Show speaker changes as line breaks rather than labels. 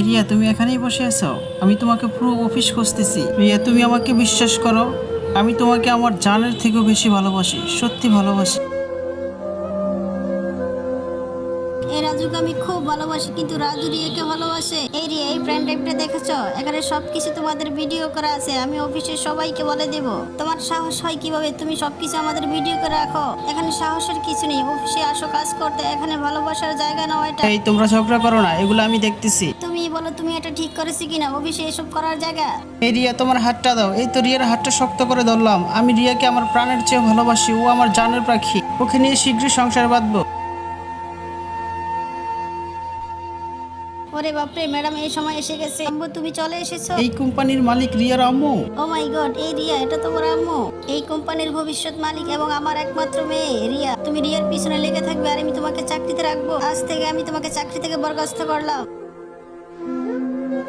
রিয়া, তুমি এখানেই বসে আছো? আমি তোমাকে পুরো অফিস খুঁজতেছি। রিয়া, তুমি আমাকে বিশ্বাস করো, আমি তোমাকে আমার জানের থেকেও বেশি ভালোবাসি, সত্যি ভালোবাসি।
এই রাজুকে আমি খুব ভালোবাসি, কিন্তু রাজু রিয়াকে ভালোবাসে। এই রিয়া, এই ফ্রেন্ড টাইপটা দেখেছো? এখানে সবকিছু তোমাদের ভিডিও করা আছে, আমি অফিসের সবাইকে বলে দেব। তোমার সাহস হয় কিভাবে তুমি সবকিছু আমাদের ভিডিও করে রাখো? এখানে সাহসের কিছু নেই, অফিসে আসো কাজ করতে, এখানে ভালোবাসার জায়গা নাও এটা।
এই তোমরা ঝগড়া করো না, এগুলো আমি দেখতেছি।
তুমি বলো তুমি এটা ঠিক করেছো কিনা, অফিসে এসব করার জায়গা?
এই রিয়া, তোমার হাতটা দাও। এই তো রিয়ার হাতটা শক্ত করে ধরলাম। আমি রিয়াকে আমার প্রাণের চেয়ে ভালোবাসি, ও আমার জানের পাখি। ওকে নিয়ে শীঘ্রই সংসার বাঁধবো।
ওরে বাপরে, ম্যাডাম এই সময় এসে গেছে। আম্মু, তুমি চলে এসেছো?
এই কোম্পানির মালিক রিয়ার আম্মু।
ও মাই গড, এই রিয়া, এটা তোমার আম্মু? এই কোম্পানির ভবিষ্যৎ মালিক এবং আমার একমাত্র মেয়ে রিয়া। তুমি রিয়ার পিছনে লেগে থাকবে আর আমি তোমাকে চাকরিতে রাখবো। আজ থেকে আমি তোমাকে চাকরি থেকে বরখাস্ত করলাম।